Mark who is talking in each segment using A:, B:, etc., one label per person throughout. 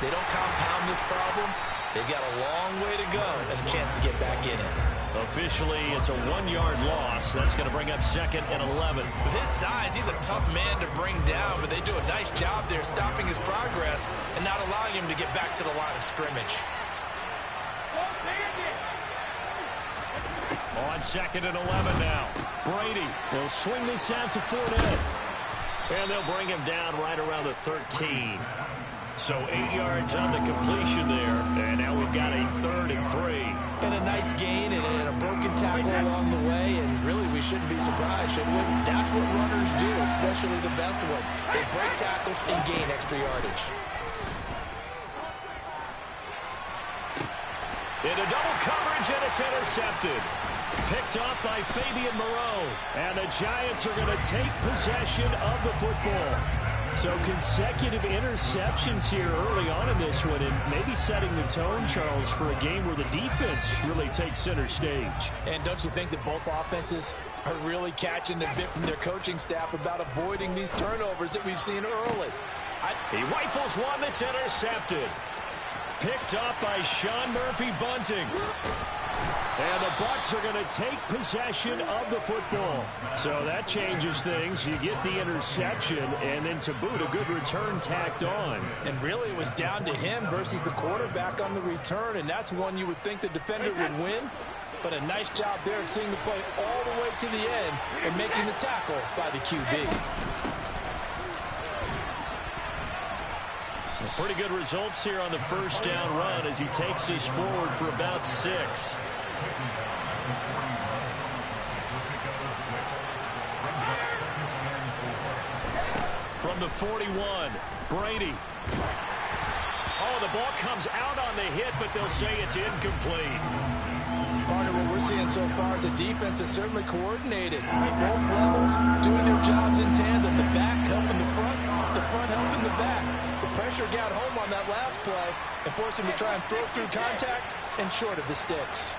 A: they don't compound this problem, they've got a long way to go and a chance to get back in it.
B: Officially, it's a 1-yard loss. That's going to bring up 2nd and 11.
A: With his size, he's a tough man to bring down, but they do a nice job there stopping his progress and not allowing him to get back to the line of scrimmage.
B: On 2nd and 11 now. Brady will swing this out to Fournette. And they'll bring him down right around the 13. So 8 yards on the completion there. And now we've got a 3rd and 3.
A: And a nice gain and a broken tackle along the way. And really, we shouldn't be surprised, should we? That's what runners do, especially the best ones. They break tackles and gain extra yardage.
B: Into double coverage, and it's intercepted. Picked off by Fabian Moreau. And the Giants are going to take possession of the football. So consecutive interceptions here early on in this one, and maybe setting the tone, Charles, for a game where the defense really takes center stage.
A: And don't you think that both offenses are really catching the bit from their coaching staff about avoiding these turnovers that we've seen early?
B: He rifles one that's intercepted. Picked up by Sean Murphy-Bunting. And the Bucs are going to take possession of the football. So that changes things. You get the interception, and then to boot, a good return tacked on.
A: And really, it was down to him versus the quarterback on the return, and that's one you would think the defender would win. But a nice job there of seeing the play all the way to the end and making the tackle by the QB.
B: Pretty good results here on the first down run as he takes this forward for about 6. From the 41, Brady. Oh, the ball comes out on the hit, but they'll say it's incomplete.
A: Partner, what we're seeing so far is the defense is certainly coordinated at both levels, doing their jobs in tandem. The back helping the front helping the back. The pressure got home on that last play and forced him to try and throw through contact and short of the sticks.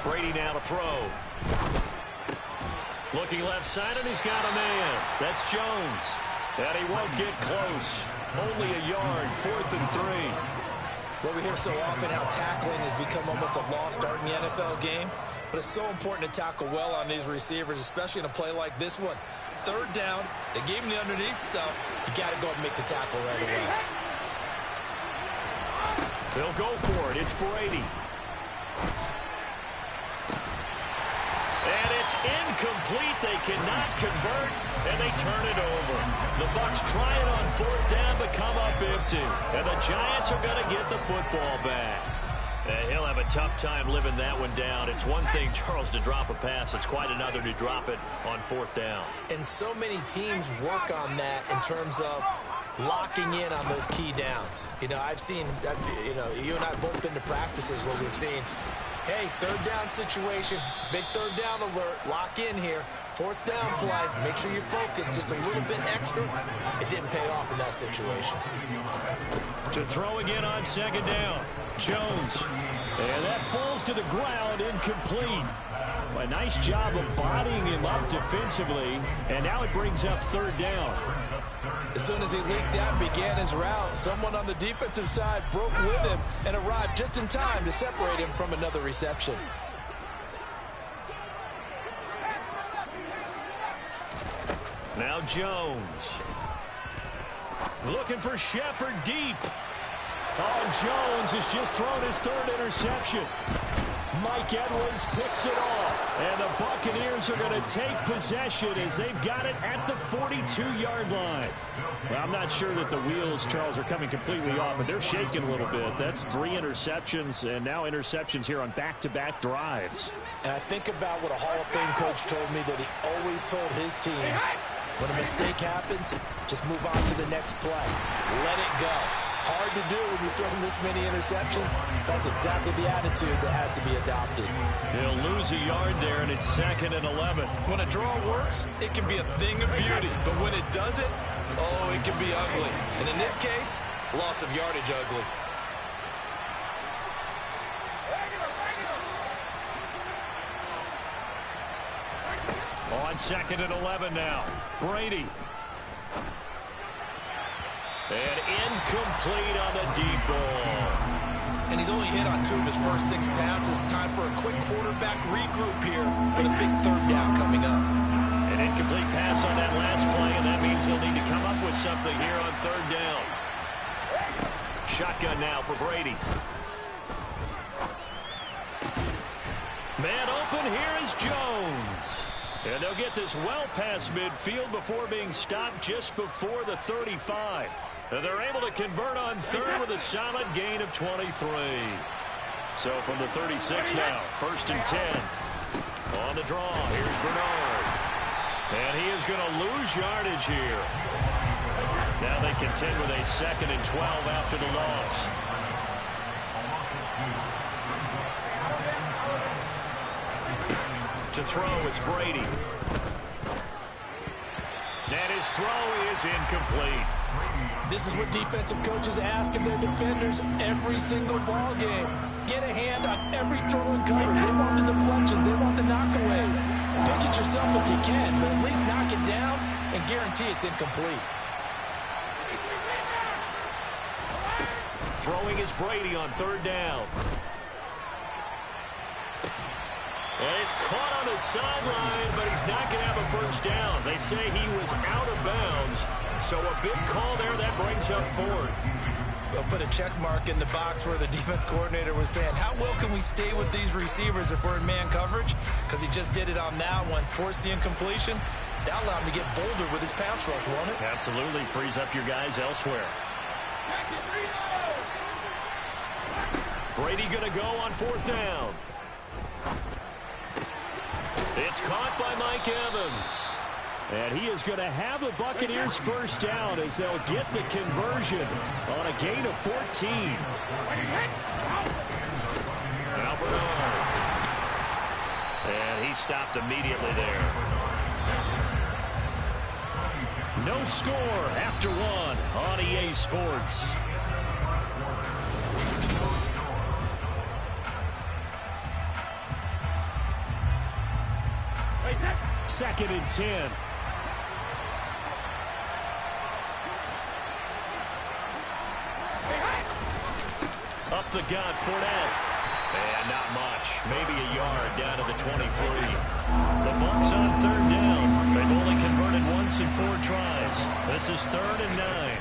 B: Brady now to throw. Looking left side, and he's got a man. That's Jones. And he won't get close. Only a yard, 4th and 3.
A: Well, we hear so often how tackling has become almost a lost art in the NFL game. But it's so important to tackle well on these receivers, especially in a play like this one. 3rd down, they gave him the underneath stuff. You got to go and make the tackle right away.
B: They'll go for it. It's Brady. And it's incomplete. They cannot convert, and they turn it over. The Bucs try it on 4th down, but come up empty. And the Giants are going to get the football back. He'll have a tough time living that one down. It's one thing, Charles, to drop a pass. It's quite another to drop it on 4th down.
A: And so many teams work on that in terms of locking in on those key downs. You know, I've seen, you and I have both been to practices where we've seen, hey, 3rd down situation, big 3rd down alert, lock in here. 4th down play, make sure you focus just a little bit extra. It didn't pay off in that situation.
B: To throw again on 2nd down, Jones. And that falls to the ground, incomplete. A nice job of bodying him up defensively, and now it brings up 3rd down.
A: As soon as he leaked out and began his route, someone on the defensive side broke with him and arrived just in time to separate him from another reception.
B: Now Jones. Looking for Shepard deep. Oh, Jones has just thrown his 3rd interception. Mike Edwards picks it off. And the Buccaneers are going to take possession as they've got it at the 42-yard line. Well, I'm not sure that the wheels, Charles, are coming completely off, but they're shaking a little bit. That's 3 interceptions, and now interceptions here on back-to-back drives.
A: And I think about what a Hall of Fame coach told me that he always told his teams, when a mistake happens, just move on to the next play. Let it go. Hard to do when you've thrown this many interceptions. That's exactly the attitude that has to be adopted.
B: He'll lose a yard there, and it's 2nd and 11.
A: When a draw works, it can be a thing of beauty. But when it doesn't, oh, it can be ugly. And in this case, loss of yardage ugly.
B: On 2nd and 11 now. Brady. And incomplete on the deep ball.
A: And he's only hit on 2 of his first 6 passes. Time for a quick quarterback regroup here with a big 3rd down coming up.
B: An incomplete pass on that last play, and that means they'll need to come up with something here on 3rd down. Shotgun now for Brady. Man open, here is Jones. And they'll get this well past midfield before being stopped just before the 35. And they're able to convert on 3rd with a solid gain of 23. So from the 36 now, 1st and 10. On the draw, here's Bernard. And he is going to lose yardage here. Now they contend with a 2nd and 12 after the loss. To throw, it's Brady. And his throw is incomplete.
A: This is what defensive coaches ask of their defenders every single ball game. Get a hand on every throw and coverage. They want the deflections. They want the knockaways. Pick it yourself if you can, but at least knock it down and guarantee it's incomplete.
B: Throwing is Brady on 3rd down. And it's caught on the sideline, but he's not going to have a 1st down. They say he was out of bounds, so a big call there that brings up 4th.
A: They'll put a check mark in the box where the defense coordinator was saying, how well can we stay with these receivers if we're in man coverage? Because he just did it on that one, forced the incompletion. That allowed him to get bolder with his pass rush, won't it?
B: Absolutely, frees up your guys elsewhere. Brady going to go on 4th down. It's caught by Mike Evans. And he is going to have the Buccaneers 1st down as they'll get the conversion on a gain of 14. Now Bernard. And he stopped immediately there. No score after 1 on EA Sports. Second and 10. Up the gut, Fournette. And not much. Maybe a yard down to the 23. The Bucs on 3rd down. They've only converted once in 4 tries. This is 3rd and 9.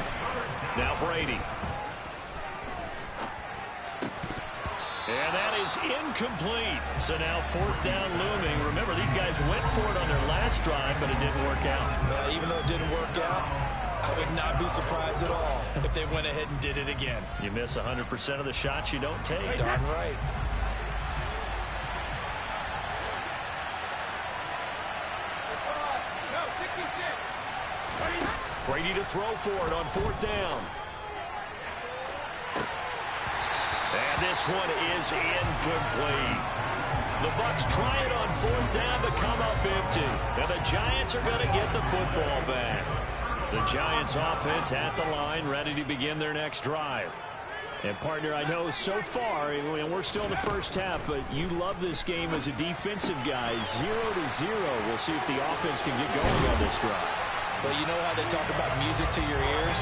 B: Now Brady. And that is incomplete. So now 4th down looming. Remember, these guys went for it on their last drive, but it didn't work out.
A: Even though it didn't work out, I would not be surprised at all if they went ahead and did it again.
B: You miss 100% of the shots you don't take.
A: Darn right.
B: Brady to throw for it on 4th down. And this one is incomplete. The Bucs try it on 4th down to come up empty. And the Giants are going to get the football back. The Giants offense at the line, ready to begin their next drive. And, partner, I know so far, and we're still in the 1st half, but you love this game as a defensive guy. 0-0. We'll see if the offense can get going on this drive.
A: Well, you know how they talk about music to your ears?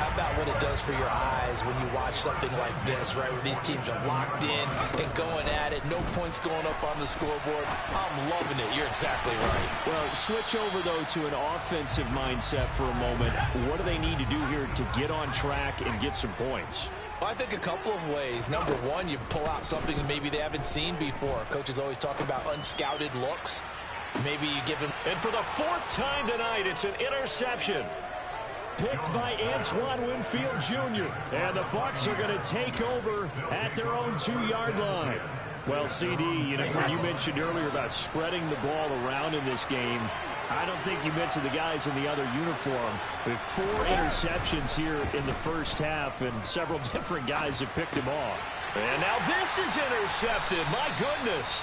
A: How about what it does for your eyes when you watch something like this, right, where these teams are locked in and going at it, no points going up on the scoreboard? I'm loving it. You're exactly right.
B: Well, switch over, though, to an offensive mindset for a moment. What do they need to do here to get on track and get some points?
A: Well, I think a couple of ways. Number one, you pull out something that maybe they haven't seen before. Coaches always talk about unscouted looks. Maybe you give him.
B: And for the 4th time tonight, it's an interception. Picked by Antoine Winfield Jr. And the Bucs are going to take over at their own 2-yard line. Well, CD, you know, when you mentioned earlier about spreading the ball around in this game, I don't think you mentioned the guys in the other uniform. With 4 interceptions here in the 1st half, and several different guys have picked them off. And now this is intercepted. My goodness.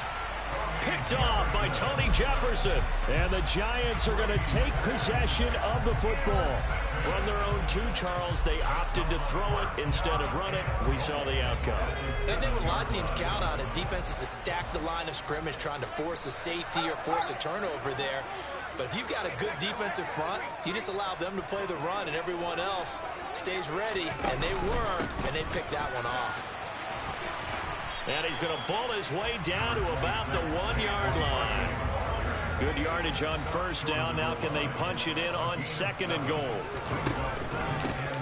B: Picked off by Tony Jefferson. And the Giants are going to take possession of the football. From their own 2, Charles, they opted to throw it instead of run it. We saw the outcome.
A: I think what a lot of teams count on is defenses to stack the line of scrimmage, trying to force a safety or force a turnover there. But if you've got a good defensive front, you just allow them to play the run, and everyone else stays ready, and they picked that one off.
B: And he's going to bull his way down to about the 1-yard line. Good yardage on first down. Now can they punch it in on 2nd and goal?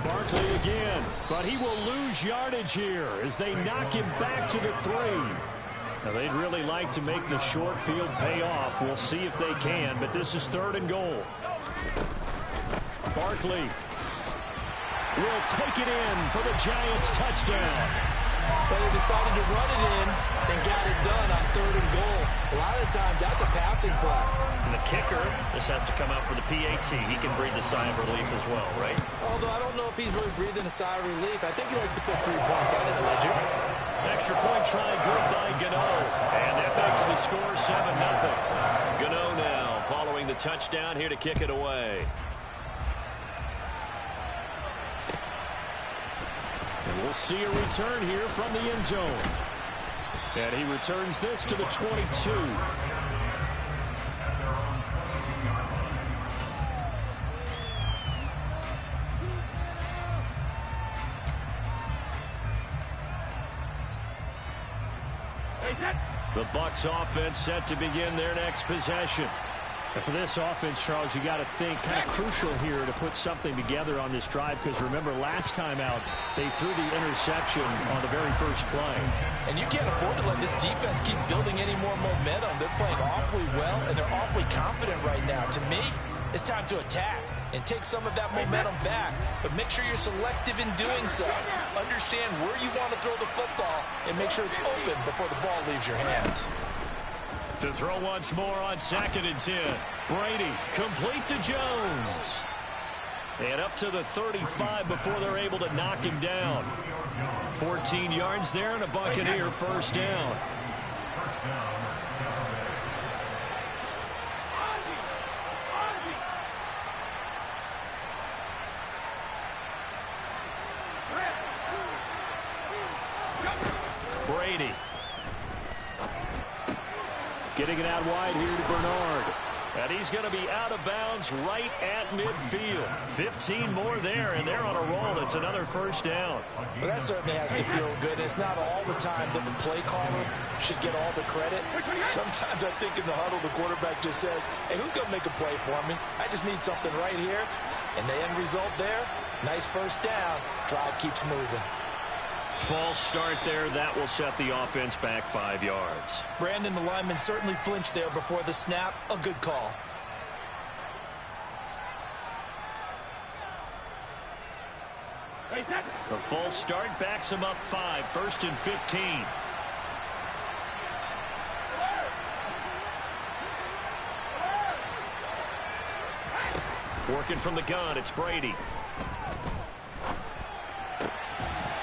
B: Barkley again, but he will lose yardage here as they knock him back to the 3. Now they'd really like to make the short field pay off. We'll see if they can, but this is 3rd and goal. Barkley will take it in for the Giants touchdown.
A: But they decided to run it in and got it done on 3rd and goal. A lot of times, that's a passing play.
B: And the kicker, this has to come out for the PAT. He can breathe a sigh of relief as well, right?
A: Although I don't know if he's really breathing a sigh of relief. I think he likes to put 3 points on his ledger.
B: Extra point try good by Gano. And that makes the score 7-0. Gano now following the touchdown here to kick it away. And we'll see a return here from the end zone. And he returns this to the 22. The Bucs offense set to begin their next possession. And for this offense, Charles, you got to think kind of crucial here to put something together on this drive, because remember last time out they threw the interception on the very first play.
A: And you can't afford to let this defense keep building any more momentum. They're playing awfully well, and they're awfully confident right now. To me, it's time to attack and take some of that momentum back, but make sure you're selective in doing so. Understand where you want to throw the football and make sure it's open before the ball leaves your hands.
B: To throw once more on 2nd and 10. Brady complete to Jones. And up to the 35 before they're able to knock him down. 14 yards there and a Buccaneer first down. Brady. Getting it out wide here to Bernard. And he's going to be out of bounds right at midfield. 15 more there, and they're on a roll. It's another first down.
A: Well, that certainly has to feel good. It's not all the time that the play caller should get all the credit. Sometimes I think in the huddle, the quarterback just says, hey, who's going to make a play for me? I just need something right here. And the end result there, nice first down. Drive keeps moving.
B: False start there. That will set the offense back 5 yards.
A: Brandon, the lineman, certainly flinched there before the snap. A good call.
B: The false start backs him up 5. 1st and 15. Working from the gun, it's Brady.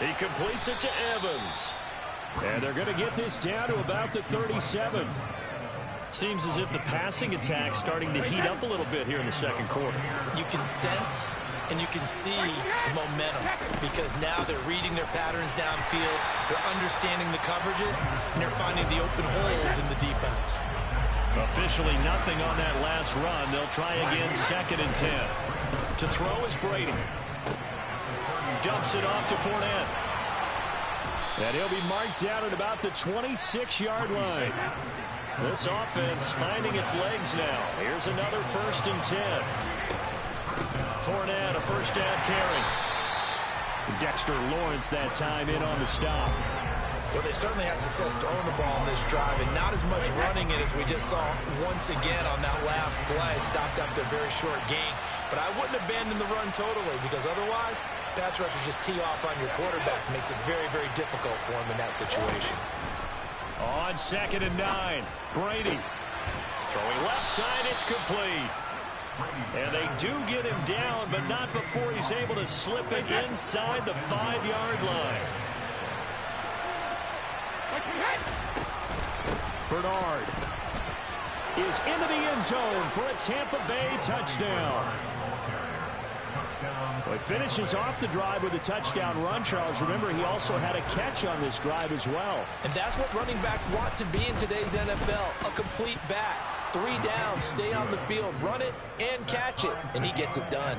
B: He completes it to Evans. And they're going to get this down to about the 37. Seems as if the passing attack's starting to heat up a little bit here in the second quarter.
A: You can sense and you can see the momentum, because now they're reading their patterns downfield, they're understanding the coverages, and they're finding the open holes in the defense.
B: Officially nothing on that last run. They'll try again 2nd and 10. To throw is Brady. Dumps it off to Fournette. And he'll be marked down at about the 26-yard line. This offense finding its legs now. Here's another 1st and 10. Fournette, a first down carry. Dexter Lawrence that time in on the stop.
A: Well, they certainly had success throwing the ball on this drive, and not as much running it as we just saw once again on that last play. Stopped after a very short gain. But I wouldn't abandon the run totally, because otherwise, pass rushers just tee off on your quarterback. Makes it very, very difficult for him in that situation.
B: On 2nd and 9, Brady. Throwing left side, it's complete. And they do get him down, but not before he's able to slip it inside the 5-yard line. Bernard is into the end zone for a Tampa Bay touchdown. Well, he finishes off the drive with a touchdown run, Charles. Remember, he also had a catch on this drive as well.
A: And that's what running backs want to be in today's NFL, a complete back. 3 downs, stay on the field, run it, and catch it. And he gets it done.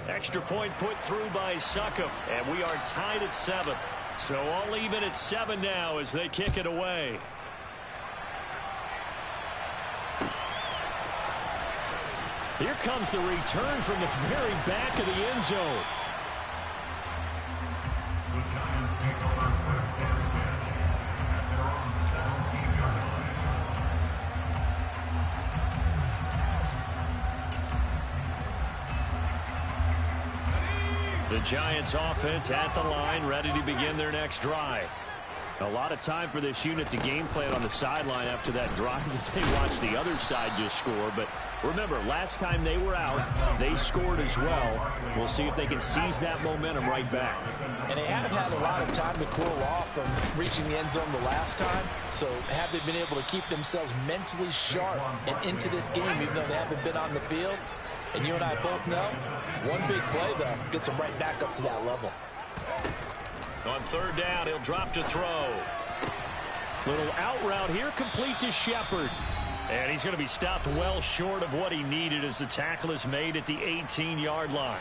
B: Extra point put through by Succop, and we are tied at 7. So all even at 7 now as they kick it away. Here comes the return from the very back of the end zone. The Giants offense at the line, ready to begin their next drive. A lot of time for this unit to game plan on the sideline after that drive that they watched the other side just score. But remember, last time they were out, they scored as well. We'll see if they can seize that momentum right back.
A: And they have had a lot of time to cool off from reaching the end zone the last time. So have they been able to keep themselves mentally sharp and into this game even though they haven't been on the field? And you and I both know, one big play, though, gets them right back up to that level.
B: On 3rd down, he'll drop to throw. Little out route here, complete to Shepard. And he's going to be stopped well short of what he needed as the tackle is made at the 18-yard line.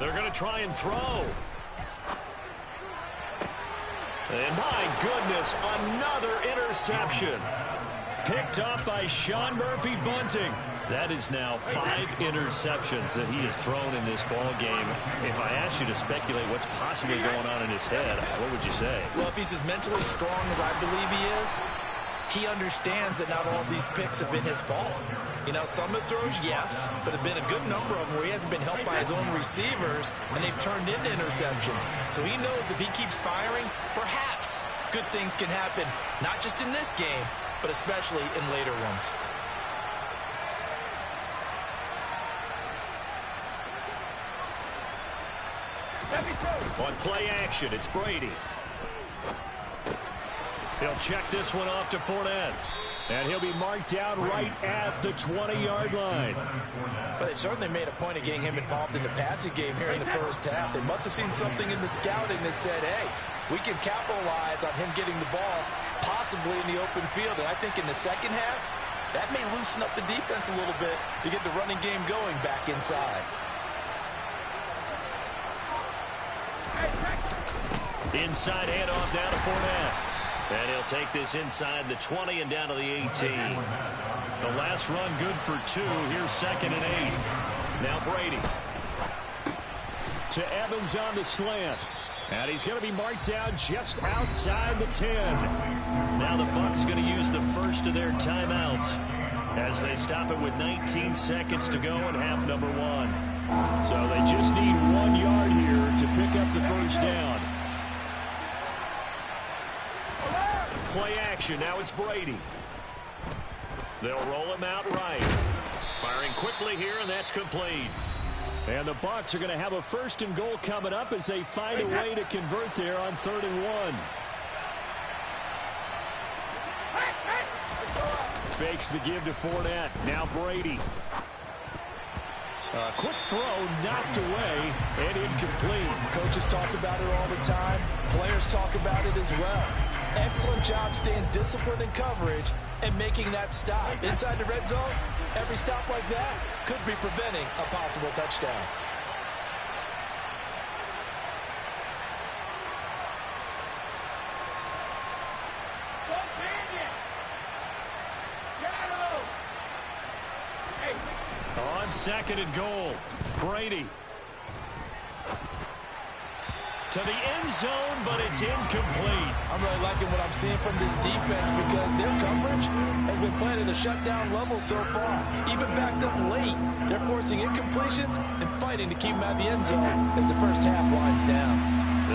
B: They're going to try and throw. And my goodness, another interception. Picked up by Sean Murphy-Bunting. That is now 5 interceptions that he has thrown in this ball game. If I asked you to speculate what's possibly going on in his head, what would you say?
A: Well, if he's as mentally strong as I believe he is, he understands that not all of these picks have been his fault. You know, some of the throws, yes, but have been a good number of them where he hasn't been helped by his own receivers, and they've turned into interceptions. So he knows if he keeps firing, perhaps good things can happen, not just in this game, but especially in later ones.
B: On play action, it's Brady. He'll check this one off to Fournette. And he'll be marked down right at the 20-yard line.
A: But they certainly made a point of getting him involved in the passing game here in the first half. They must have seen something in the scouting that said, hey, we can capitalize on him getting the ball possibly in the open field. And I think in the second half, that may loosen up the defense a little bit to get the running game going back inside.
B: Inside handoff down to Fournette. And he'll take this inside the 20 and down to the 18. The last run good for 2. Here's 2nd and 8. Now Brady. To Evans on the slant. And he's going to be marked down just outside the 10. Now the Bucs going to use the first of their timeouts as they stop it with 19 seconds to go in half number 1. So they just need 1 yard here to pick up the first down. Play action. Now it's Brady. They'll roll him out right. Firing quickly here, and that's complete. And the Bucs are going to have a 1st and goal coming up as they find a way to convert there on 3rd and 1. Fakes the give to Fournette. Now Brady. A quick throw knocked away and incomplete.
A: Coaches talk about it all the time. Players talk about it as well. Excellent job staying disciplined in coverage and making that stop. Inside the red zone, every stop like that could be preventing a possible touchdown.
B: On 2nd and goal, Brady. To the end zone, but it's incomplete.
A: I'm really liking what I'm seeing from this defense because their coverage has been playing at a shutdown level so far. Even backed up late, they're forcing incompletions and fighting to keep them out of the end zone as the first half winds down.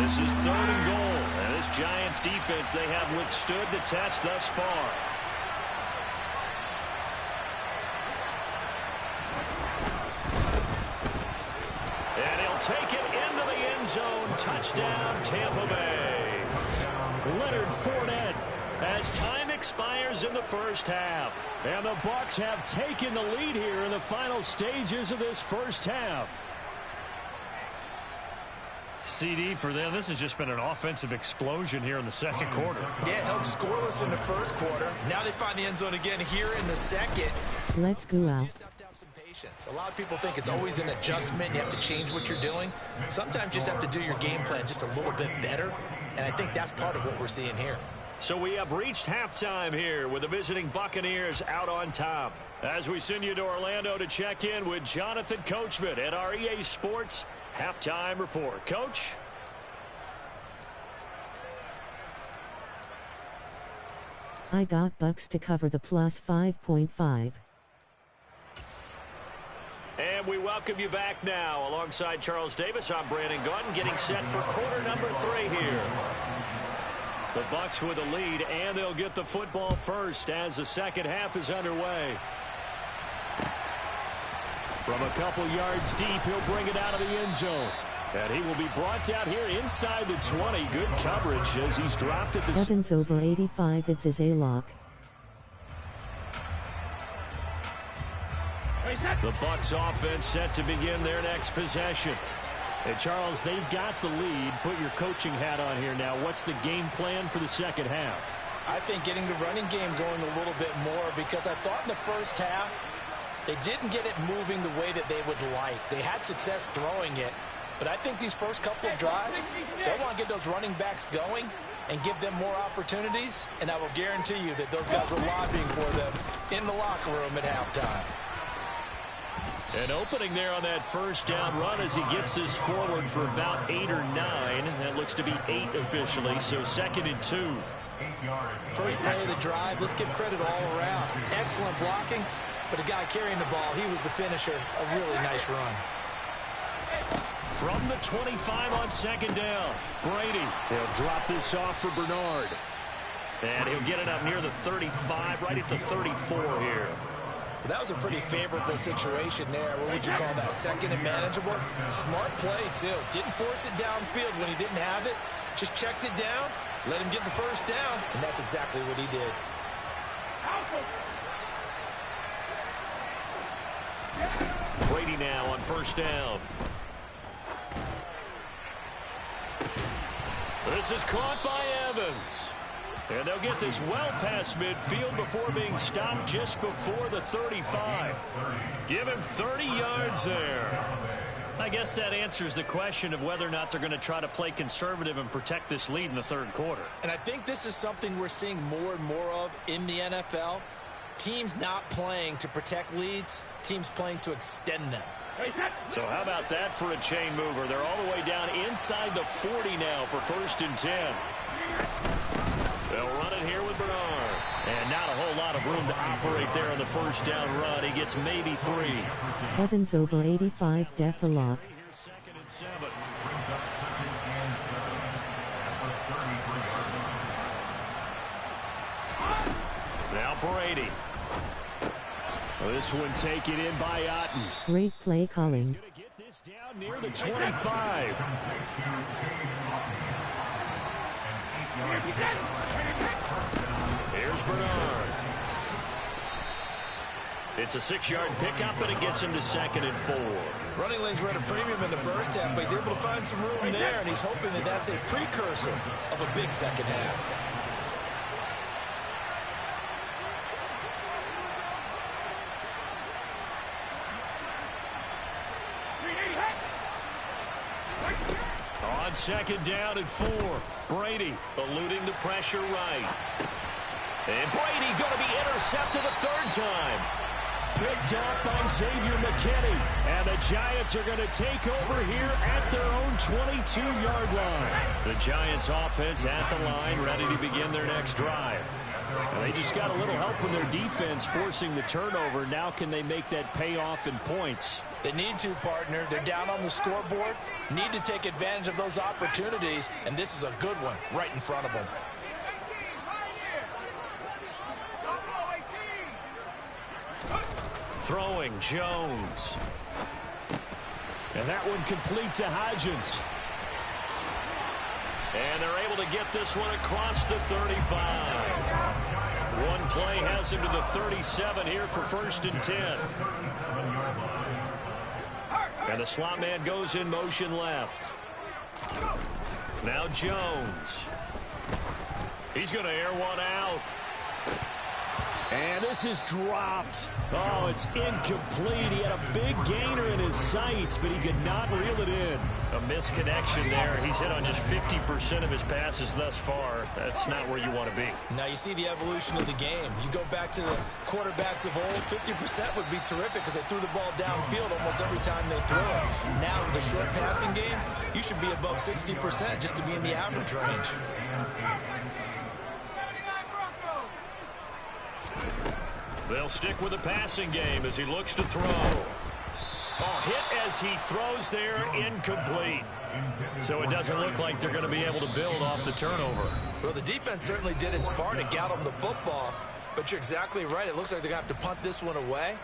B: This is 3rd and goal, and this Giants defense, they have withstood the test thus far. take it into the end zone. Touchdown, Tampa Bay. Leonard Fournette as time expires in the first half. And the Bucs have taken the lead here in the final stages of this first half. CD for them, this has just been an offensive explosion here in the second quarter.
A: Yeah, held scoreless in the first quarter. Now they find the end zone again here in the second.
C: Let's go out.
A: You just have to have some patience. A lot of people think it's always an adjustment. You have to change what you're doing. Sometimes you just have to do your game plan just a little bit better. And I think that's part of what we're seeing here.
B: So we have reached halftime here with the visiting Buccaneers out on top. As we send you to Orlando to check in with Jonathan Coachman at our EA Sports Halftime Report. Coach?
C: I got Bucs to cover the plus 5.5.
B: And we welcome you back now. Alongside Charles Davis, I'm Brandon Gaudin, getting set for quarter number 3 here. The Bucs with the lead, and they'll get the football first as the second half is underway. From a couple yards deep, he'll bring it out of the end zone. And he will be brought down here inside the 20. Good coverage as he's dropped at the...
C: Evans over 85. It's a lock.
B: The Bucs offense set to begin their next possession. Hey, Charles, they've got the lead. Put your coaching hat on here now. What's the game plan for the second half?
A: I think getting the running game going a little bit more, because I thought in the first half they didn't get it moving the way that they would like. They had success throwing it, but I think these first couple of drives, they want to get those running backs going and give them more opportunities, and I will guarantee you that those guys were lobbying for them in the locker room at halftime.
B: An opening there on that first down run as he gets this forward for about 8 or 9. That looks to be 8 officially, so 2nd and 2.
A: First play of the drive, let's give credit all around. Excellent blocking, but the guy carrying the ball, he was the finisher. A really nice run.
B: From the 25 on 2nd down, Brady. He'll drop this off for Bernard. And he'll get it up near the 35, right at the 34 here.
A: That was a pretty favorable situation there. What would you call that? Second and manageable? Smart play, too. Didn't force it downfield when he didn't have it. Just checked it down, let him get the first down, and that's exactly what he did.
B: Brady now on first down. This is caught by Evans. And they'll get this well past midfield before being stopped just before the 35. Give him 30 yards there. I guess that answers the question of whether or not they're going to try to play conservative and protect this lead in the third quarter.
A: And I think this is something we're seeing more and more of in the NFL. Teams not playing to protect leads, teams playing to extend them.
B: So how about that for a chain mover? They're all the way down inside the 40 now for 1st and 10. They'll run it here with Bernard. And not a whole lot of room to operate there on the first down run. He gets maybe 3.
C: Evans over 85. Def a lock.
B: 2nd and 7. Now Brady. This one taken in by Otten.
C: Great play calling.
B: He's going to get this down near the 25. Here's Bernard. It's a 6-yard pickup, and it gets him to 2nd and 4.
A: Running lanes were at a premium in the first half, but he's able to find some room there, and he's hoping that that's a precursor of a big second half.
B: On 2nd down and 4, Brady eluding the pressure right. And Brady going to be intercepted a 3rd time. Picked off by Xavier McKinney. And the Giants are going to take over here at their own 22-yard line. The Giants offense at the line, ready to begin their next drive. And they just got a little help from their defense forcing the turnover. Now can they make that pay off in points?
A: They need to, partner. They're down on the scoreboard. Need to take advantage of those opportunities, and this is a good one right in front of them.
B: Throwing Jones. And that one complete to Hodgins. And they're able to get this one across the 35. One play has him to the 37 here for 1st and 10. And the slot man goes in motion left. Now Jones. He's going to air one out. And this is dropped. Oh, it's incomplete. He had a big gainer in his sights, but he could not reel it in. A misconnection there. He's hit on just 50% of his passes thus far. That's not where you want to be.
A: Now you see the evolution of the game. You go back to the quarterbacks of old, 50% would be terrific because they threw the ball downfield almost every time they throw it. Now with the short passing game, you should be above 60% just to be in the average range.
B: They'll stick with the passing game as he looks to throw. Oh, hit as he throws there, incomplete. So it doesn't look like they're going to be able to build off the turnover.
A: Well, the defense certainly did its part to get them the football, but you're exactly right. It looks like they're going to have to punt this one away,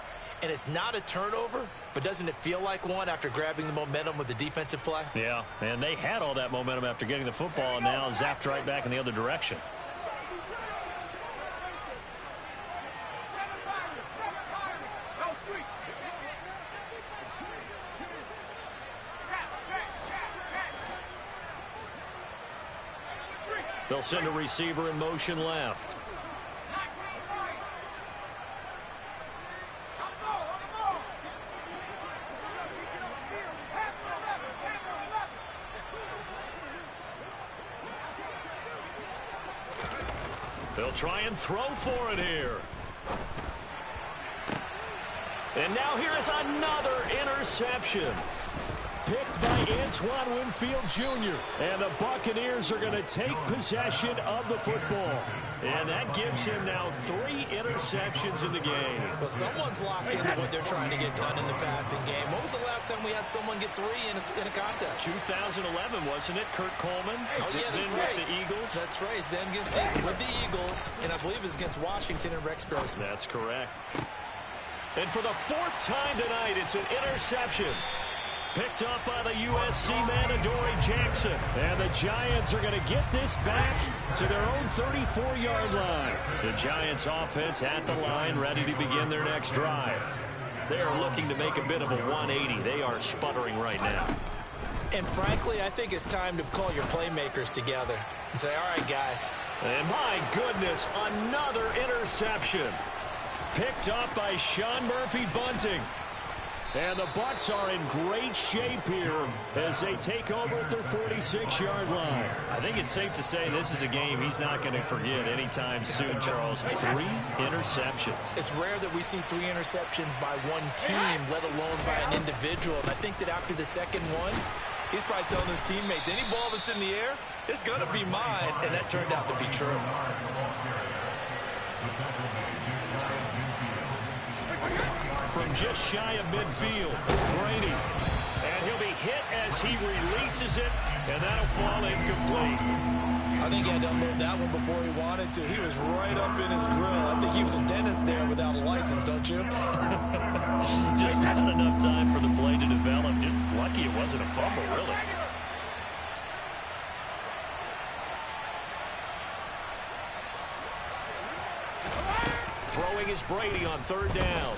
A: and it's not a turnover, but doesn't it feel like one after grabbing the momentum with the defensive play?
B: Yeah, and they had all that momentum after getting the football, and now zapped right back in the other direction. They'll send a receiver in motion left. They'll try and throw for it here. And now here is another interception. Picked by Antoine Winfield Jr. And the Buccaneers are going to take possession of the football. And that gives him now 3 interceptions in the game.
A: Well, someone's locked into what they're trying to get done in the passing game. When was the last time we had someone get 3 in a contest?
B: 2011, wasn't it? Kurt Coleman?
A: Oh, yeah, that's right.
B: With the Eagles?
A: That's right. He's then with the Eagles, and I believe it's against Washington and Rex Grossman.
B: That's correct. And for the 4th time tonight, it's an interception. Picked up by the USC man, Adoree Jackson. And the Giants are going to get this back to their own 34-yard line. The Giants offense at the line, ready to begin their next drive. They are looking to make a bit of a 180. They are sputtering right now.
A: And frankly, I think it's time to call your playmakers together and say, all right, guys.
B: And my goodness, another interception. Picked up by Sean Murphy-Bunting. And the Bucs are in great shape here as they take over at their 46-yard line. I think it's safe to say this is a game he's not going to forget anytime soon, Charles. 3 interceptions.
A: It's rare that we see 3 interceptions by one team, let alone by an individual. And I think that after the second one, he's probably telling his teammates, any ball that's in the air, it's going to be mine. And that turned out to be true.
B: From just shy of midfield, Brady. And he'll be hit as he releases it, and that'll fall incomplete.
A: I think he had to unload that one before he wanted to. He was right up in his grill. I think he was a dentist there without a license, don't you?
B: Just not enough time for the play to develop. Just lucky it wasn't a fumble, really. Throwing is Brady on 3rd down.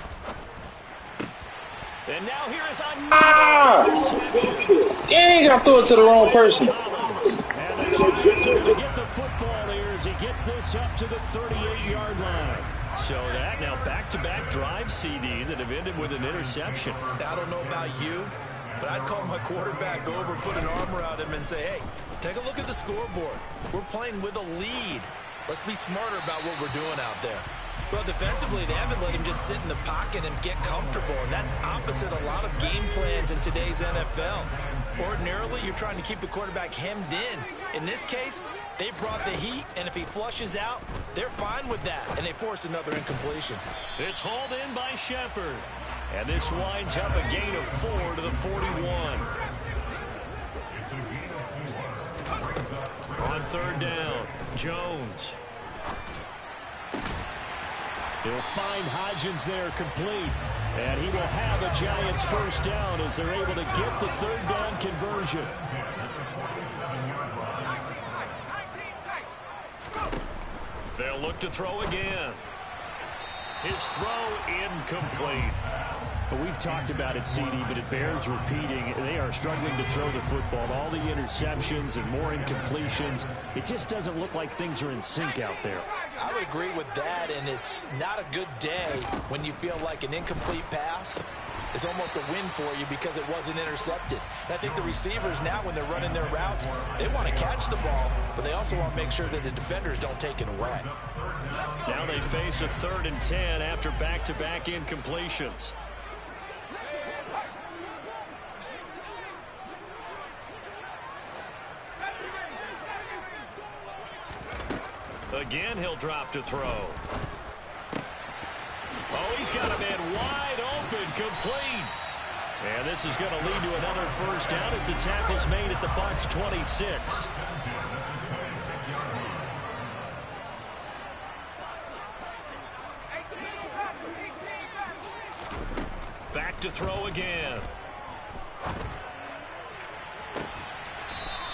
B: And now here is another interception.
D: Dang, I threw it to the wrong person.
B: And the Giants are going to get the football here as he gets this up to the 38-yard line. So that now back-to-back drive, CD, that have ended with an interception.
A: I don't know about you, but I'd call my quarterback over, put an arm around him, and say, hey, take a look at the scoreboard. We're playing with a lead. Let's be smarter about what we're doing out there. Well, defensively, they haven't let him just sit in the pocket and get comfortable, and that's opposite a lot of game plans in today's NFL. Ordinarily, you're trying to keep the quarterback hemmed in. In this case, they brought the heat, and if he flushes out, they're fine with that, and they force another incompletion.
B: It's hauled in by Shepard, and this winds up a gain of 4 to the 41. On 3rd down, Jones. He'll find Hodgins there complete. And he will have a Giants first down as they're able to get the third down conversion. They'll look to throw again. His throw incomplete. But we've talked about it, CD, but it bears repeating. They are struggling to throw the football. All the interceptions and more incompletions. It just doesn't look like things are in sync out there.
A: I would agree with that, and it's not a good day when you feel like an incomplete pass is almost a win for you because it wasn't intercepted. And I think the receivers now, when they're running their routes, they want to catch the ball, but they also want to make sure that the defenders don't take it away.
B: Now they face a 3rd and 10 after back-to-back incompletions. Again, he'll drop to throw. Oh, he's got a man wide open, complete. And this is going to lead to another first down as the tackle's made at the Bucs 26. Back to throw again.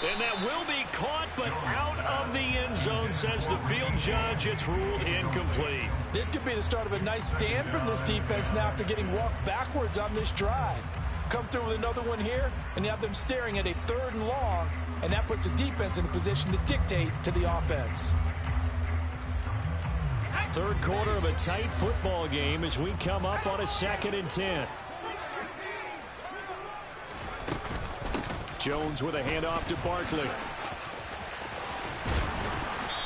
B: And that will be caught, but out of the end zone, says the field judge. It's ruled incomplete.
A: This could be the start of a nice stand from this defense now after getting walked backwards on this drive. Come through with another one here, and you have them staring at a 3rd and long, and that puts the defense in a position to dictate to the offense.
B: Third quarter of a tight football game as we come up on a 2nd and 10. Jones with a handoff to Barkley.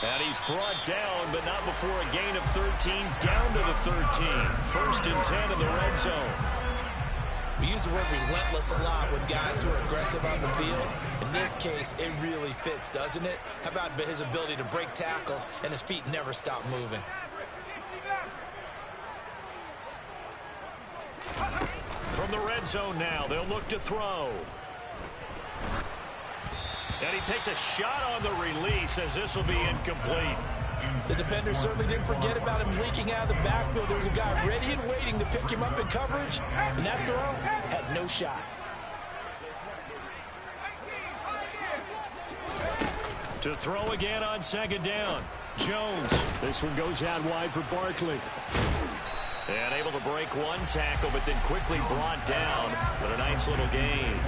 B: And he's brought down, but not before a gain of 13, down to the 13. 1st and 10 in the red zone.
A: We use the word relentless a lot with guys who are aggressive on the field. In this case, it really fits, doesn't it? How about his ability to break tackles and his feet never stop moving?
B: From the red zone now, they'll look to throw. And he takes a shot on the release as this will be incomplete.
A: The defender certainly didn't forget about him leaking out of the backfield. There was a guy ready and waiting to pick him up in coverage, and that throw had no shot.
B: To throw again on 2nd down. Jones. This one goes out wide for Barkley. And able to break one tackle, but then quickly brought down. But a nice little gain.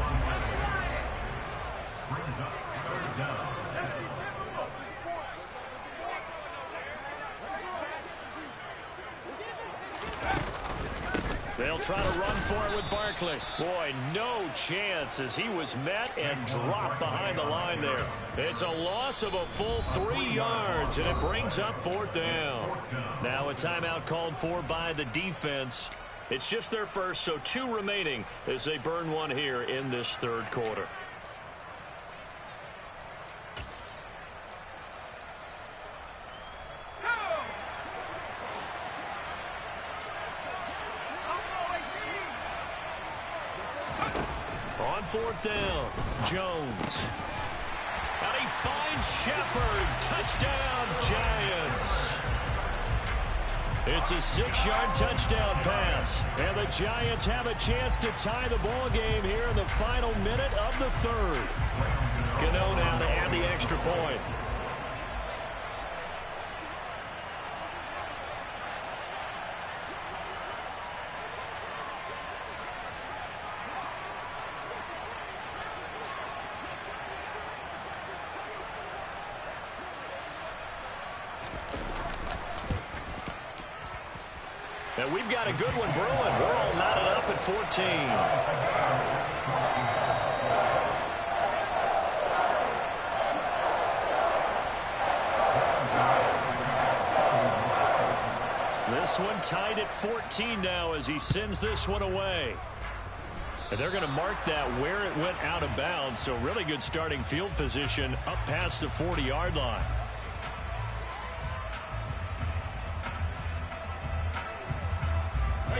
B: They'll try to run for it with Barkley. Boy, no chance as he was met and dropped behind the line there. It's a loss of a full 3 yards, and it brings up 4th down. Now a timeout called for by the defense. It's just their first, so 2 remaining as they burn one here in this 3rd quarter. On 4th down, Jones. And he finds Shepard. Touchdown, Giants. It's a 6-yard touchdown pass. And the Giants have a chance to tie the ball game here in the final minute of the 3rd. Gano now to add the extra point. And we've got a good one brewing. We're all knotted up at 14. This one tied at 14 now as he sends this one away. And they're going to mark that where it went out of bounds. So really good starting field position up past the 40-yard line.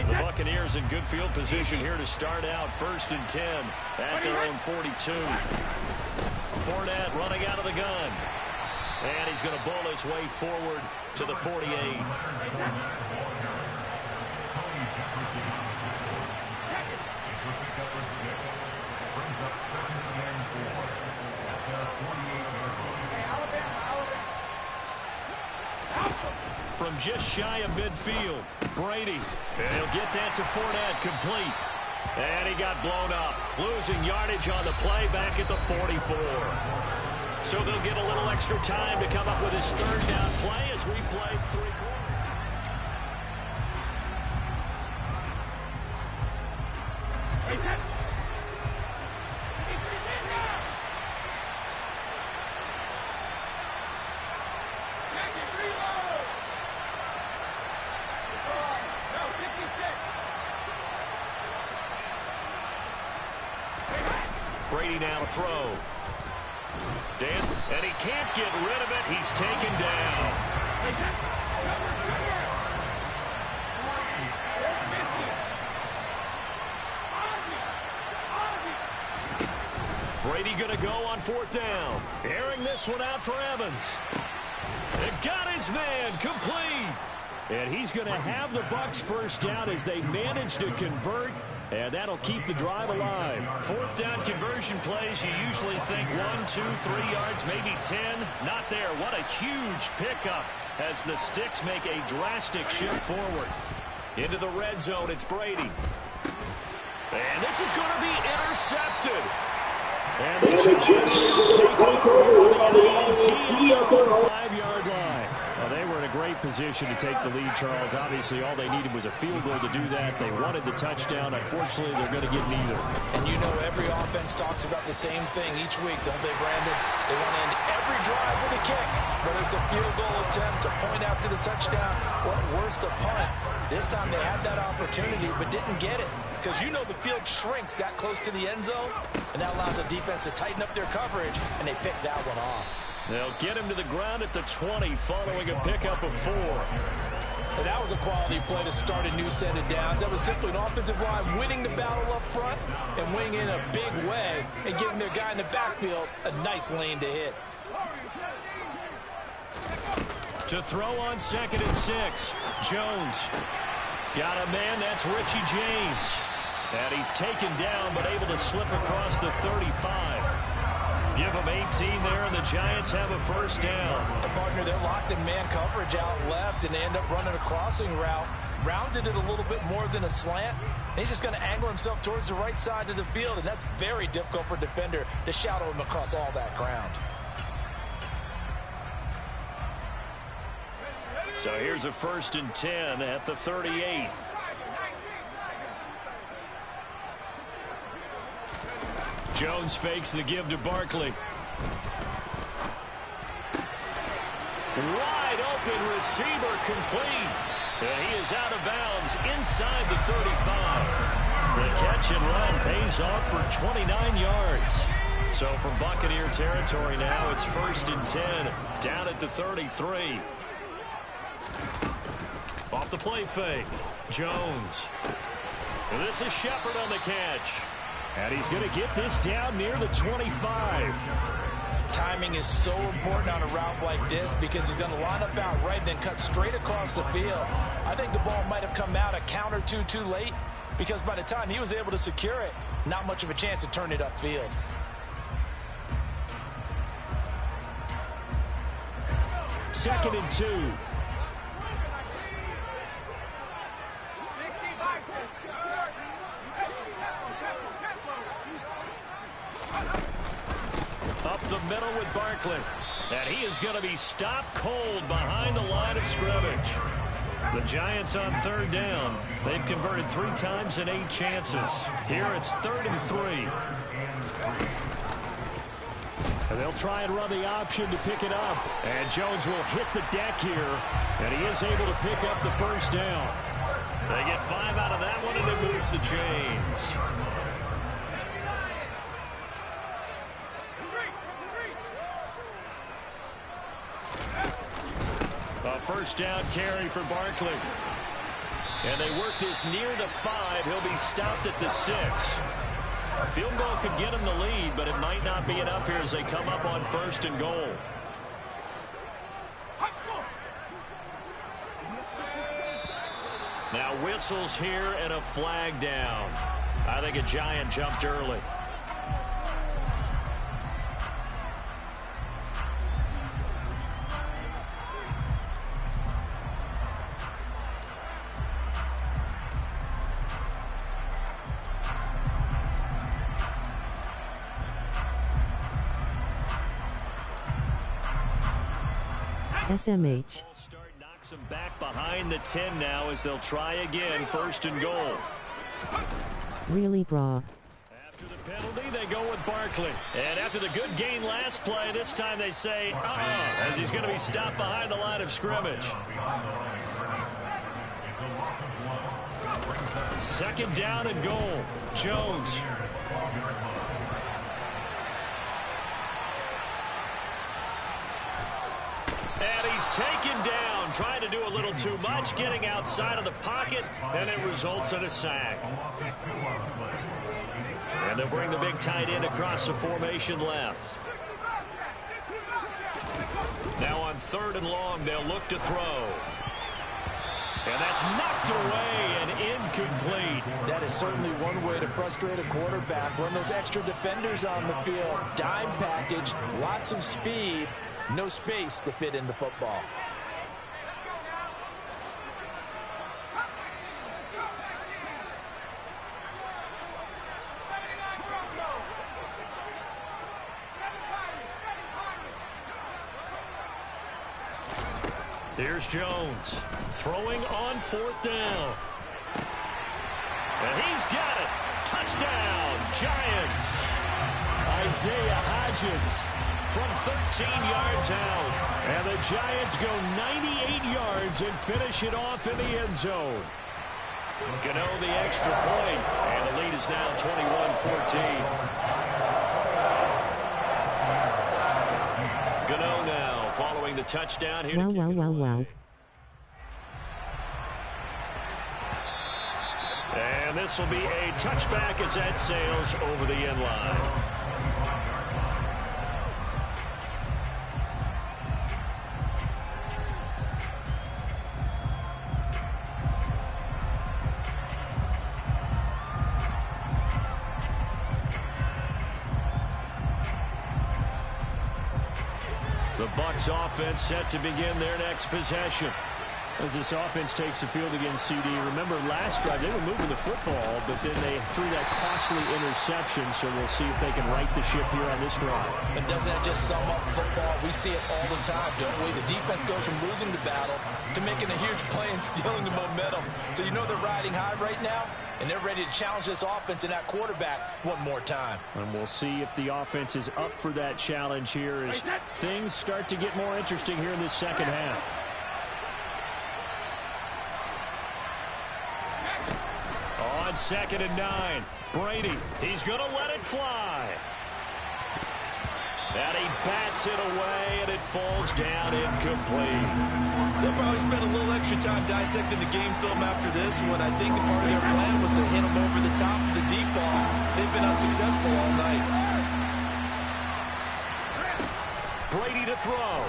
B: The Buccaneers in good field position here to start out. 1st and 10 at their own 42. Fournette running out of the gun. And he's going to bull his way forward to the 48. him just shy of midfield. Brady, and he'll get that to Fournette, complete. And he got blown up, losing yardage on the play back at the 44. So they'll get a little extra time to come up with his third down play as we play 3 quarters. Brady now to throw. Dan, and he can't get rid of it. He's taken down. Brady going to go on 4th down. Airing this one out for Evans. It got his man complete. And he's going to have the Bucs first down as they manage to convert. And that'll keep the drive alive. 4th down conversion plays, you usually think 1, 2, 3 yards, maybe 10. Not there. What a huge pickup as the Sticks make a drastic shift forward. Into the red zone, it's Brady. And this is going to be intercepted. And the Giants take over on the 5-yard line. They were in a great position to take the lead, Charles. Obviously, all they needed was a field goal to do that. They wanted the touchdown. Unfortunately, they're going to get neither.
A: And you know every offense talks about the same thing each week, don't they, Brandon? They want to end every drive with a kick, whether it's a field goal attempt, a point after the touchdown, or at worst, a punt. This time they had that opportunity but didn't get it because you know the field shrinks that close to the end zone, and that allows the defense to tighten up their coverage, and they picked that one off.
B: They'll get him to the ground at the 20 following a pickup of 4.
A: And that was a quality play to start a new set of downs. That was simply an offensive line winning the battle up front and winning in a big way and giving their guy in the backfield a nice lane to hit.
B: To throw on 2nd and 6. Jones. Got a man, that's Richie James. And he's taken down but able to slip across the 35. Give them 18 there, and the Giants have a first down.
A: The partner, they're locked in man coverage out left, and they end up running a crossing route. Rounded it a little bit more than a slant. And he's just going to angle himself towards the right side of the field, and that's very difficult for a defender to shadow him across all that ground.
B: So here's a 1st and 10 at the 38. Jones fakes the give to Barkley. Wide open receiver complete. And he is out of bounds inside the 35. The catch and run pays off for 29 yards. So from Buccaneer territory now, it's 1st and 10 down at the 33. Off the play fake. Jones. And this is Shepard on the catch. And he's going to get this down near the 25.
A: Timing is so important on a route like this because he's going to line up out right and then cut straight across the field. I think the ball might have come out a count or two too late because by the time he was able to secure it, not much of a chance to turn it upfield.
B: Second and 2. Up the middle with Barkley. And he is going to be stopped cold behind the line of scrimmage. The Giants on 3rd down. They've converted 3 times in 8 chances. Here it's 3rd and 3. And they'll try and run the option to pick it up. And Jones will hit the deck here. And he is able to pick up the first down. They get 5 out of that one, and it moves the chains. A first down carry for Barkley. And they work this near the 5. He'll be stopped at the 6. A field goal could get him the lead, but it might not be enough here as they come up on 1st and goal. Now whistles here and a flag down. I think a Giant jumped early.
C: SMH.
B: Start knocks them back behind the 10 now as they'll try again, 1st and goal.
C: Really bra.
B: After the penalty, they go with Barkley. And after the good gain last play, this time they say, as he's going to be stopped behind the line of scrimmage. 2nd down and goal. Jones. And he's taken down, trying to do a little too much, getting outside of the pocket, and it results in a sack. And they'll bring the big tight end across the formation left. Now on 3rd and long, they'll look to throw. And that's knocked away and incomplete.
A: That is certainly one way to frustrate a quarterback. Run those extra defenders on the field. Dime package, lots of speed, no space to fit in the football.
B: Here's Jones, throwing on 4th down. And he's got it. Touchdown, Giants. Isaiah Hodgins from 13 yards out. And the Giants go 98 yards and finish it off in the end zone. Gano the extra point, and the lead is now 21-14. Gano now following the touchdown here.
C: Wow.
B: And this will be a touchback as that sails over the end line. The Bucs offense set to begin their next possession. As this offense takes the field against CD, remember last drive they were moving the football, but then they threw that costly interception, so we'll see if they can right the ship here on this drive.
A: And doesn't that just sum up football? We see it all the time, don't we? The defense goes from losing the battle to making a huge play and stealing the momentum. So you know they're riding high right now, and they're ready to challenge this offense and that quarterback one more time.
B: And we'll see if the offense is up for that challenge here as things start to get more interesting here in this second half. On 2nd and 9, Brady, he's going to let it fly. And he bats it away, and it falls down incomplete.
A: They'll probably spend a little extra time dissecting the game film after this one. I think the part of their plan was to hit him over the top of the deep ball. They've been unsuccessful all night.
B: Brady to throw.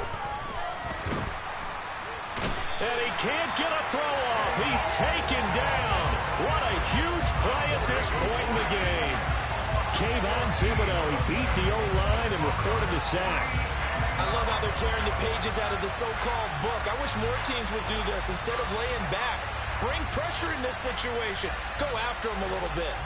B: And he can't get a throw off. He's taken down. What a huge play at this point in the game. Kayvon Thibodeaux, he beat the O-line and recorded the sack.
A: I love how they're tearing the pages out of the so-called book. I wish more teams would do this instead of laying back. Bring pressure in this situation. Go after them a little bit.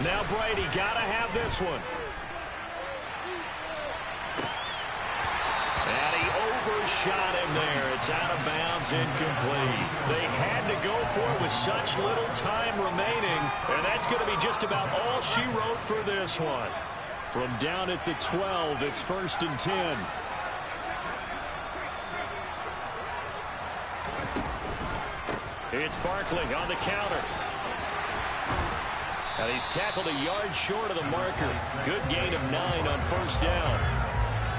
B: Now Brady got to have this one. And he overshot him there. It's out of bounds, incomplete. They had to go for it with such little time remaining, and that's going to be just about all she wrote for this one. From down at the 12, it's 1st and 10. It's Barkley on the counter. And he's tackled a yard short of the marker. Good gain of 9 on 1st down.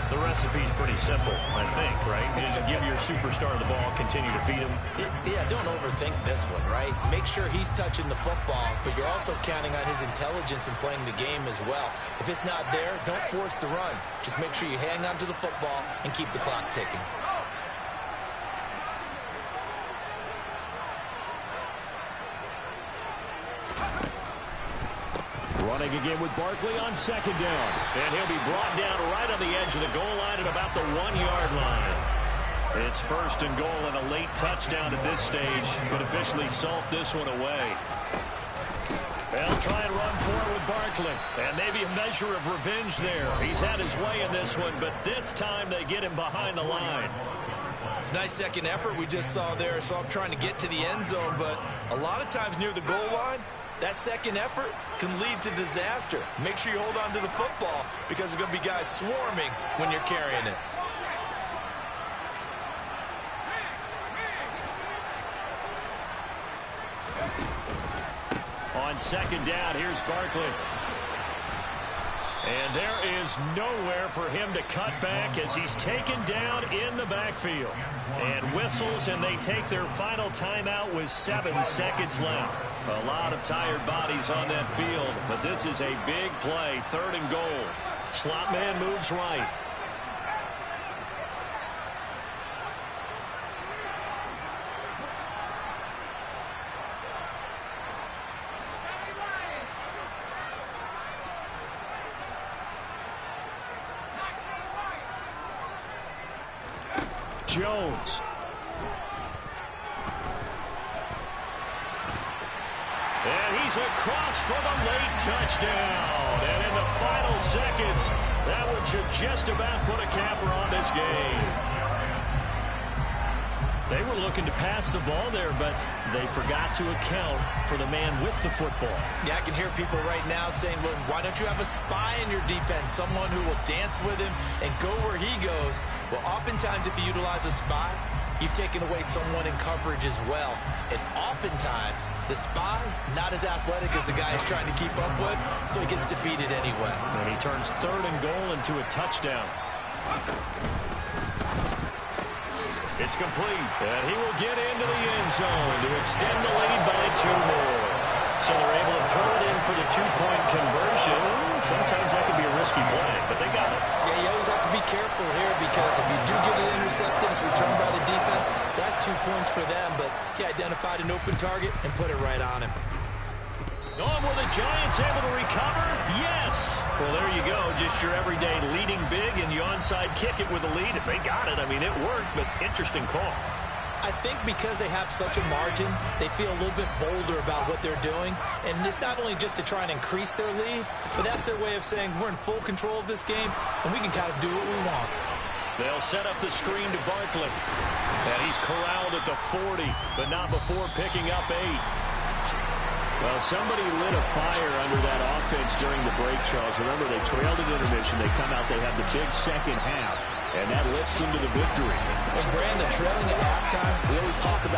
B: The recipe's pretty simple, I think, right? Just give your superstar the ball, continue to feed him.
A: Yeah, don't overthink this one, right? Make sure he's touching the football, but you're also counting on his intelligence in playing the game as well. If it's not there, don't force the run. Just make sure you hang on to the football and keep the clock ticking.
B: Running again with Barkley on 2nd down. And he'll be brought down right on the edge of the goal line at about the 1-yard line. It's 1st and goal, and a late touchdown at this stage could officially salt this one away. They'll try and run forward with Barkley. And maybe a measure of revenge there. He's had his way in this one, but this time they get him behind the line.
A: It's a nice second effort we just saw there. So I'm trying to get to the end zone, but a lot of times near the goal line, that second effort can lead to disaster. Make sure you hold on to the football because there's going to be guys swarming when you're carrying it.
B: On 2nd down, here's Barkley. And there is nowhere for him to cut back as he's taken down in the backfield. And whistles, and they take their final timeout with 7 seconds left. A lot of tired bodies on that field, but this is a big play, 3rd and goal. Slot man moves right. Jones. And he's across for the late touchdown. And in the final seconds, that would just about put a capper on this game. They were looking to pass the ball there, but they forgot to account for the man with the football.
A: Yeah, I can hear people right now saying, well, why don't you have a spy in your defense, someone who will dance with him and go where he goes? Well, oftentimes if you utilize a spy, you've taken away someone in coverage as well. And oftentimes, the spy, not as athletic as the guy he's trying to keep up with, so he gets defeated anyway.
B: And he turns 3rd and goal into a touchdown. It's complete, and he will get into the end zone to extend the lead by 2 more. So they're able to throw it in for the 2-point conversion. Sometimes that can be a risky play, but they got it.
A: Yeah, you always have to be careful here because if you do get an intercepted, it's returned by the defense, that's 2 points for them, but he identified an open target and put it right on him.
B: On were the Giants able to recover? Yes. Well, there you go. Just your everyday leading big, and you onside kick it with a lead. They got it. I mean, it worked, but interesting call.
A: I think because they have such a margin, they feel a little bit bolder about what they're doing. And it's not only just to try and increase their lead, but that's their way of saying we're in full control of this game, and we can kind of do what we want.
B: They'll set up the screen to Barkley. And he's corralled at the 40, but not before picking up 8. Well, somebody lit a fire under that offense during the break, Charles. Remember, they trailed at intermission. They come out, they have the big second half, and that lifts them to the victory.
A: Well, Brandon, trailing at halftime, we always talk about